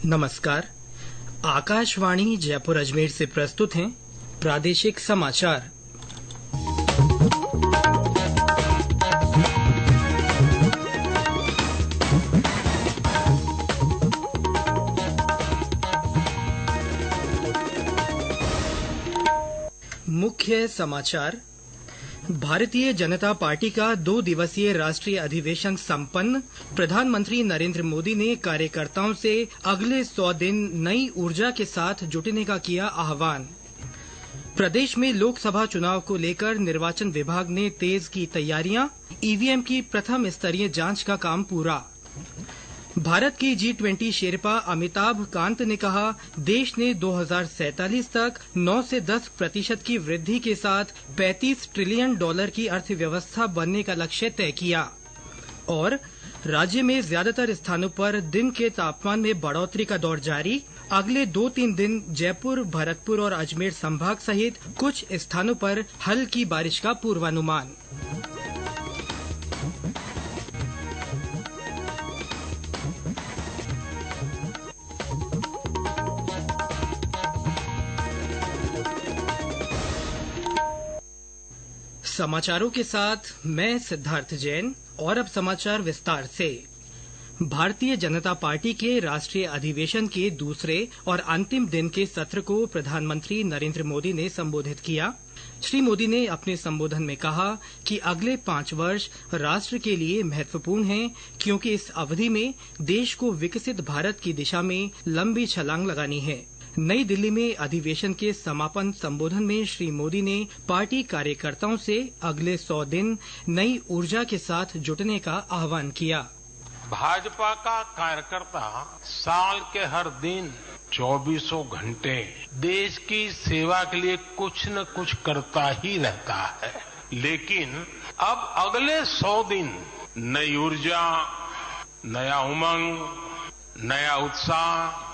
नमस्कार। आकाशवाणी जयपुर अजमेर से प्रस्तुत हैं प्रादेशिक समाचार। मुख्य समाचार। भारतीय जनता पार्टी का 2 दिवसीय राष्ट्रीय अधिवेशन संपन्न। प्रधानमंत्री नरेंद्र मोदी ने कार्यकर्ताओं से अगले 100 दिन नई ऊर्जा के साथ जुटने का किया आह्वान। प्रदेश में लोकसभा चुनाव को लेकर निर्वाचन विभाग ने तेज की तैयारियां। ईवीएम की प्रथम स्तरीय जांच का काम पूरा। भारत के G20 शेरपा अमिताभ कांत ने कहा, देश ने 2047 तक 9 से 10% की वृद्धि के साथ $35 ट्रिलियन की अर्थव्यवस्था बनने का लक्ष्य तय किया। और राज्य में ज्यादातर स्थानों पर दिन के तापमान में बढ़ोतरी का दौर जारी। अगले 2-3 दिन जयपुर, भरतपुर और अजमेर संभाग सहित कुछ स्थानों पर हल्की बारिश का पूर्वानुमान। समाचारों के साथ मैं सिद्धार्थ जैन। और अब समाचार विस्तार से। भारतीय जनता पार्टी के राष्ट्रीय अधिवेशन के दूसरे और अंतिम दिन के सत्र को प्रधानमंत्री नरेंद्र मोदी ने संबोधित किया। श्री मोदी ने अपने संबोधन में कहा कि अगले 5 वर्ष राष्ट्र के लिए महत्वपूर्ण हैं, क्योंकि इस अवधि में देश को विकसित भारत की दिशा में लंबी छलांग लगानी है। नई दिल्ली में अधिवेशन के समापन संबोधन में श्री मोदी ने पार्टी कार्यकर्ताओं से अगले 100 दिन नई ऊर्जा के साथ जुटने का आह्वान किया। भाजपा का कार्यकर्ता साल के हर दिन 24 घंटे देश की सेवा के लिए कुछ न कुछ करता ही रहता है, लेकिन अब अगले 100 दिन नई ऊर्जा, नया उमंग, नया उत्साह,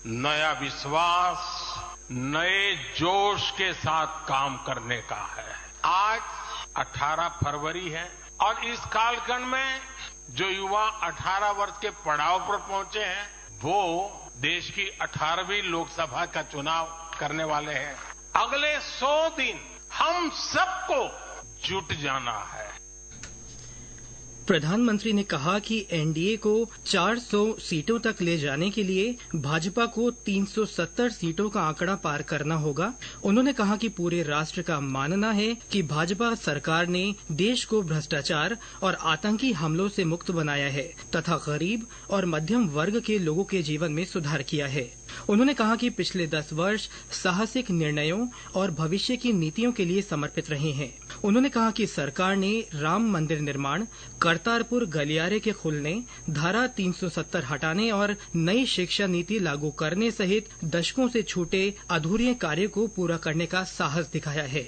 नया विश्वास, नए जोश के साथ काम करने का है। आज 18 फरवरी है और इस कालखंड में जो युवा 18 वर्ष के पड़ाव पर पहुंचे हैं, वो देश की 18वीं लोकसभा का चुनाव करने वाले हैं। अगले 100 दिन हम सबको जुट जाना है। प्रधानमंत्री ने कहा कि एनडीए को 400 सीटों तक ले जाने के लिए भाजपा को 370 सीटों का आंकड़ा पार करना होगा। उन्होंने कहा कि पूरे राष्ट्र का मानना है कि भाजपा सरकार ने देश को भ्रष्टाचार और आतंकी हमलों से मुक्त बनाया है तथा गरीब और मध्यम वर्ग के लोगों के जीवन में सुधार किया है। उन्होंने कहा कि पिछले 10 वर्ष साहसिक निर्णयों और भविष्य की नीतियों के लिए समर्पित रहे हैं। उन्होंने कहा कि सरकार ने राम मंदिर निर्माण, करतारपुर गलियारे के खुलने, धारा 370 हटाने और नई शिक्षा नीति लागू करने सहित दशकों से छूटे अधूरे कार्य को पूरा करने का साहस दिखाया है।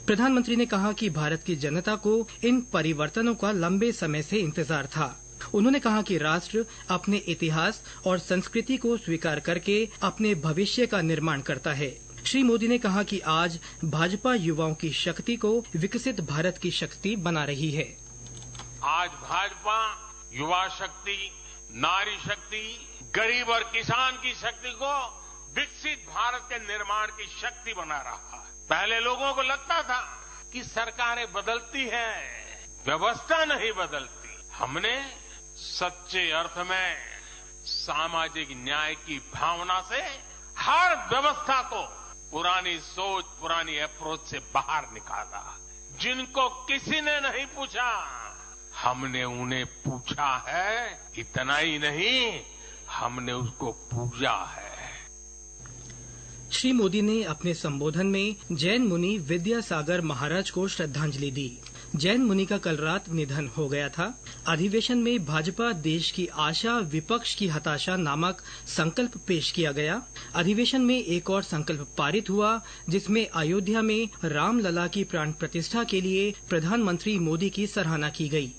प्रधानमंत्री ने कहा कि भारत की जनता को इन परिवर्तनों का लंबे समय से इंतजार था। उन्होंने कहा कि राष्ट्र अपने इतिहास और संस्कृति को स्वीकार करके अपने भविष्य का निर्माण करता है। श्री मोदी ने कहा कि आज भाजपा युवाओं की शक्ति को विकसित भारत की शक्ति बना रही है। आज भाजपा युवा शक्ति, नारी शक्ति, गरीब और किसान की शक्ति को विकसित भारत के निर्माण की शक्ति बना रहा है। पहले लोगों को लगता था कि सरकारें बदलती हैं, व्यवस्था नहीं बदलती। हमने सच्चे अर्थ में सामाजिक न्याय की भावना से हर व्यवस्था को पुरानी सोच, पुरानी अप्रोच से बाहर निकाला। जिनको किसी ने नहीं पूछा, हमने उन्हें पूछा है। इतना ही नहीं, हमने उसको पूजा है। श्री मोदी ने अपने संबोधन में जैन मुनि विद्यासागर महाराज को श्रद्धांजलि दी। जैन मुनि का कल रात निधन हो गया था। अधिवेशन में भाजपा देश की आशा, विपक्ष की हताशा नामक संकल्प पेश किया गया। अधिवेशन में एक और संकल्प पारित हुआ, जिसमें अयोध्या में रामलला की प्राण प्रतिष्ठा के लिए प्रधानमंत्री मोदी की सराहना की गई।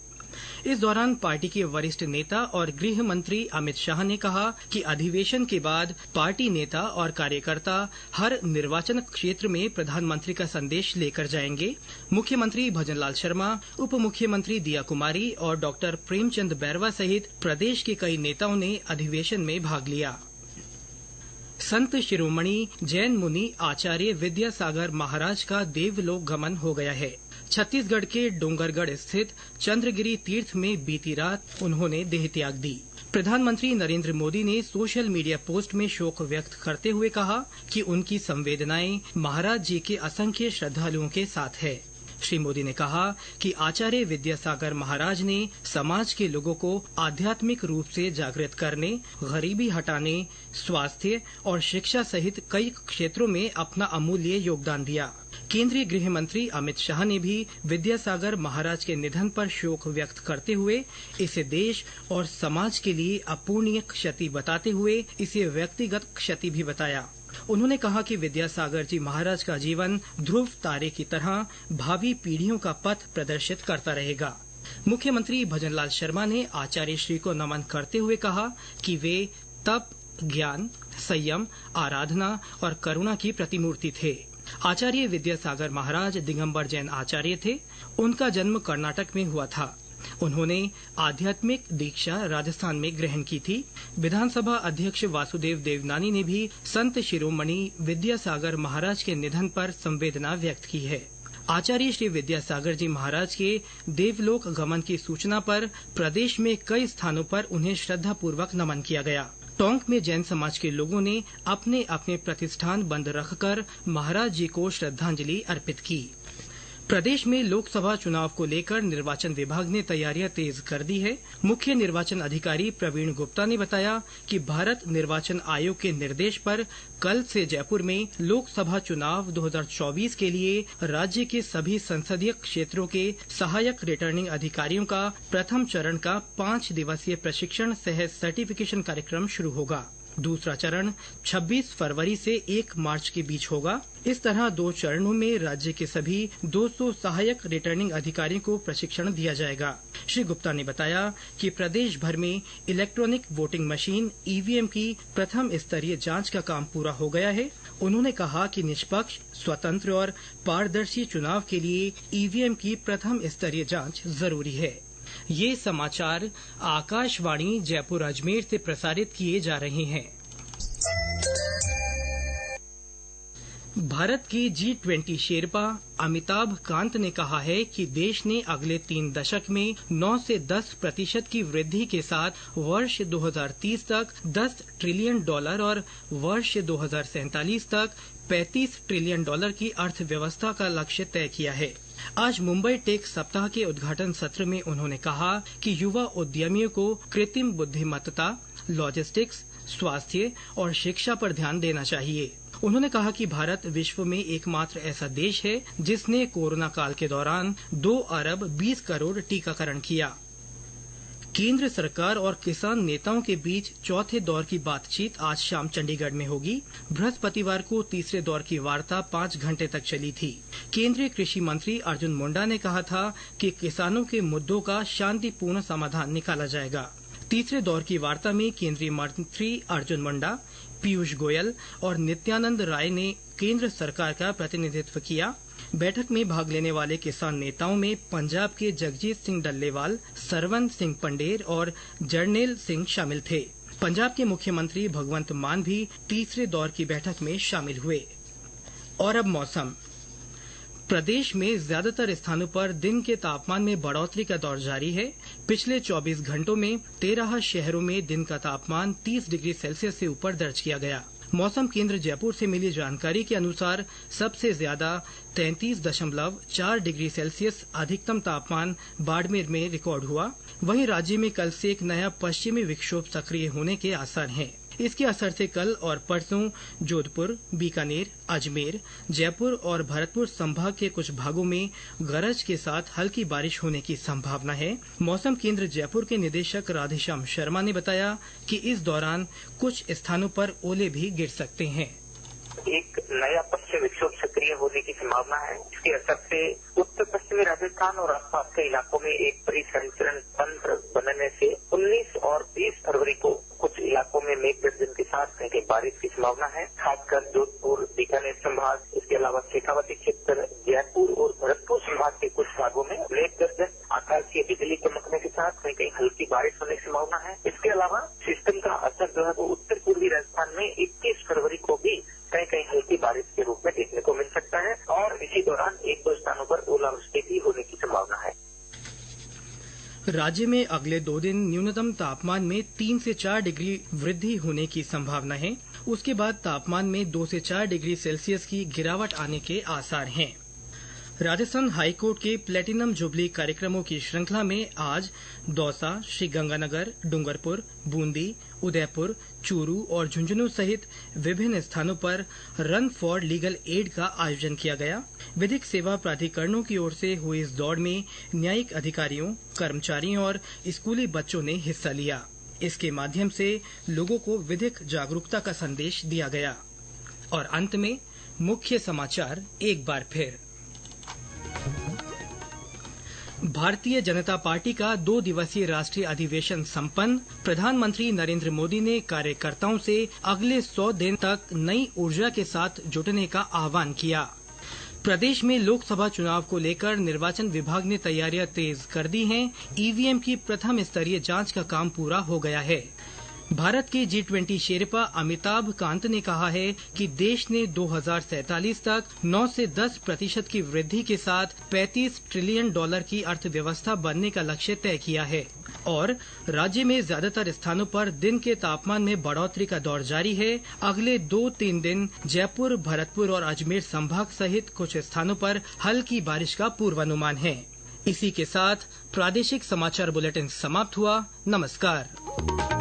इस दौरान पार्टी के वरिष्ठ नेता और गृह मंत्री अमित शाह ने कहा कि अधिवेशन के बाद पार्टी नेता और कार्यकर्ता हर निर्वाचन क्षेत्र में प्रधानमंत्री का संदेश लेकर जाएंगे। मुख्यमंत्री भजनलाल शर्मा, उप मुख्यमंत्री दिया कुमारी और डॉक्टर प्रेमचंद बैरवा सहित प्रदेश के कई नेताओं ने अधिवेशन में भाग लिया। संत शिरोमणि जैन मुनि आचार्य विद्यासागर महाराज का देवलोक गमन हो गया है। छत्तीसगढ़ के डोंगरगढ़ स्थित चंद्रगिरी तीर्थ में बीती रात उन्होंने देह त्याग दी। प्रधानमंत्री नरेंद्र मोदी ने सोशल मीडिया पोस्ट में शोक व्यक्त करते हुए कहा कि उनकी संवेदनाएं महाराज जी के असंख्य श्रद्धालुओं के साथ है। श्री मोदी ने कहा कि आचार्य विद्यासागर महाराज ने समाज के लोगों को आध्यात्मिक रूप से जागृत करने, गरीबी हटाने, स्वास्थ्य और शिक्षा सहित कई क्षेत्रों में अपना अमूल्य योगदान दिया। केंद्रीय गृह मंत्री अमित शाह ने भी विद्यासागर महाराज के निधन पर शोक व्यक्त करते हुए इसे देश और समाज के लिए अपूरणीय क्षति बताते हुए इसे व्यक्तिगत क्षति भी बताया। उन्होंने कहा कि विद्यासागर जी महाराज का जीवन ध्रुव तारे की तरह भावी पीढ़ियों का पथ प्रदर्शित करता रहेगा। मुख्यमंत्री भजनलाल शर्मा ने आचार्य श्री को नमन करते हुए कहा कि वे तप, ज्ञान, संयम, आराधना और करुणा की प्रतिमूर्ति थे। आचार्य विद्यासागर महाराज दिगंबर जैन आचार्य थे। उनका जन्म कर्नाटक में हुआ था। उन्होंने आध्यात्मिक दीक्षा राजस्थान में ग्रहण की थी। विधानसभा अध्यक्ष वासुदेव देवनानी ने भी संत शिरोमणि विद्यासागर महाराज के निधन पर संवेदना व्यक्त की है। आचार्य श्री विद्यासागर जी महाराज के देवलोक गमन की सूचना पर प्रदेश में कई स्थानों पर उन्हें श्रद्धापूर्वक नमन किया गया। टोंक में जैन समाज के लोगों ने अपने अपने प्रतिष्ठान बंद रखकर महाराज जी को श्रद्धांजलि अर्पित की। प्रदेश में लोकसभा चुनाव को लेकर निर्वाचन विभाग ने तैयारियां तेज कर दी है। मुख्य निर्वाचन अधिकारी प्रवीण गुप्ता ने बताया कि भारत निर्वाचन आयोग के निर्देश पर कल से जयपुर में लोकसभा चुनाव 2024 के लिए राज्य के सभी संसदीय क्षेत्रों के सहायक रिटर्निंग अधिकारियों का प्रथम चरण का 5 दिवसीय प्रशिक्षण सह सर्टिफिकेशन कार्यक्रम शुरू होगा। दूसरा चरण 26 फरवरी से 1 मार्च के बीच होगा। इस तरह 2 चरणों में राज्य के सभी 200 सहायक रिटर्निंग अधिकारियों को प्रशिक्षण दिया जाएगा। श्री गुप्ता ने बताया कि प्रदेश भर में इलेक्ट्रॉनिक वोटिंग मशीन ईवीएम की प्रथम स्तरीय जांच का काम पूरा हो गया है। उन्होंने कहा कि निष्पक्ष, स्वतंत्र और पारदर्शी चुनाव के लिए ईवीएम की प्रथम स्तरीय जांच जरूरी है। ये समाचार आकाशवाणी जयपुर अजमेर से प्रसारित किए जा रहे हैं। भारत के G20 शेरपा अमिताभ कांत ने कहा है कि देश ने अगले 3 दशक में 9 से 10% की वृद्धि के साथ वर्ष 2030 तक $10 ट्रिलियन और वर्ष 2047 तक $35 ट्रिलियन की अर्थव्यवस्था का लक्ष्य तय किया है। आज मुंबई टेक सप्ताह के उद्घाटन सत्र में उन्होंने कहा कि युवा उद्यमियों को कृत्रिम बुद्धिमत्ता, लॉजिस्टिक्स, स्वास्थ्य और शिक्षा पर ध्यान देना चाहिए। उन्होंने कहा कि भारत विश्व में एकमात्र ऐसा देश है जिसने कोरोना काल के दौरान 2 अरब 20 करोड़ टीकाकरण किया। केंद्र सरकार और किसान नेताओं के बीच चौथे दौर की बातचीत आज शाम चंडीगढ़ में होगी। बृहस्पतिवार को तीसरे दौर की वार्ता 5 घंटे तक चली थी। केंद्रीय कृषि मंत्री अर्जुन मुंडा ने कहा था कि किसानों के मुद्दों का शांतिपूर्ण समाधान निकाला जाएगा। तीसरे दौर की वार्ता में केंद्रीय मंत्री अर्जुन मुंडा, पीयूष गोयल और नित्यानंद राय ने केंद्र सरकार का प्रतिनिधित्व किया। बैठक में भाग लेने वाले किसान नेताओं में पंजाब के जगजीत सिंह डल्लेवाल, सरवन सिंह पंडेर और जरनैल सिंह शामिल थे। पंजाब के मुख्यमंत्री भगवंत मान भी तीसरे दौर की बैठक में शामिल हुए। और अब मौसम। प्रदेश में ज्यादातर स्थानों पर दिन के तापमान में बढ़ोतरी का दौर जारी है। पिछले 24 घंटों में 13 शहरों में दिन का तापमान 30 डिग्री सेल्सियस से ऊपर दर्ज किया गया। मौसम केंद्र जयपुर से मिली जानकारी के अनुसार सबसे ज्यादा 33.4 डिग्री सेल्सियस अधिकतम तापमान बाड़मेर में रिकॉर्ड हुआ। वहीं राज्य में कल से एक नया पश्चिमी विक्षोभ सक्रिय होने के आसार हैं। इसके असर से कल और परसों जोधपुर, बीकानेर, अजमेर, जयपुर और भरतपुर संभाग के कुछ भागों में गरज के साथ हल्की बारिश होने की संभावना है। मौसम केंद्र जयपुर के निदेशक राधेश्याम शर्मा ने बताया कि इस दौरान कुछ स्थानों पर ओले भी गिर सकते हैं। एक नया पश्चिमी विक्षोभ सक्रिय होने की संभावना है। इसके असर से उत्तर पश्चिमी राजस्थान और आसपास के इलाकों में एक परिसंचरण तंत्र बनने से 19 और 20 फरवरी को कुछ इलाकों में मेघ गर्जन के साथ कहीं बारिश की संभावना है। खासकर जोधपुर, बीकानेर संभाग, इसके अलावा शेखावाटी क्षेत्र, जयपुर और भरतपुर संभाग के कुछ भागों में मेघ गर्जन, आकाशीय बिजली चमकने के साथ कहीं हल्की बारिश होने की संभावना है। इसके अलावा सिस्टम का असर जो है वो उत्तर पूर्वी राजस्थान में 21 फरवरी को भी कहीं कहीं हल्की बारिश के रूप में देखने को मिल सकता है और इसी दौरान एक दो स्थानों पर ओलावृष्टि भी होने की संभावना है। राज्य में अगले 2 दिन न्यूनतम तापमान में 3 से 4 डिग्री वृद्धि होने की संभावना है। उसके बाद तापमान में 2 से 4 डिग्री सेल्सियस की गिरावट आने के आसार हैं। राजस्थान हाईकोर्ट के प्लेटिनम जुबली कार्यक्रमों की श्रृंखला में आज दौसा, श्रीगंगानगर, डूंगरपुर, बूंदी, उदयपुर, चूरू और झुंझुनू सहित विभिन्न स्थानों पर रन फॉर लीगल एड का आयोजन किया गया। विधिक सेवा प्राधिकरणों की ओर से हुई इस दौड़ में न्यायिक अधिकारियों, कर्मचारियों और स्कूली बच्चों ने हिस्सा लिया। इसके माध्यम से लोगों को विधिक जागरूकता का संदेश दिया गया। और अंत में मुख्य समाचार एक बार फिर। भारतीय जनता पार्टी का 2 दिवसीय राष्ट्रीय अधिवेशन संपन्न। प्रधानमंत्री नरेंद्र मोदी ने कार्यकर्ताओं से अगले 100 दिन तक नई ऊर्जा के साथ जुटने का आह्वान किया। प्रदेश में लोकसभा चुनाव को लेकर निर्वाचन विभाग ने तैयारियां तेज कर दी हैं। ईवीएम की प्रथम स्तरीय जांच का काम पूरा हो गया है। भारत के G20 शेर्पा अमिताभ कांत ने कहा है कि देश ने 2047 तक 9 से 10% की वृद्धि के साथ $35 ट्रिलियन की अर्थव्यवस्था बनने का लक्ष्य तय किया है। और राज्य में ज्यादातर स्थानों पर दिन के तापमान में बढ़ोतरी का दौर जारी है। अगले 2-3 दिन जयपुर, भरतपुर और अजमेर संभाग सहित कुछ स्थानों पर हल्की बारिश का पूर्वानुमान है। इसी के साथ प्रादेशिक समाचार बुलेटिन समाप्त हुआ। नमस्कार।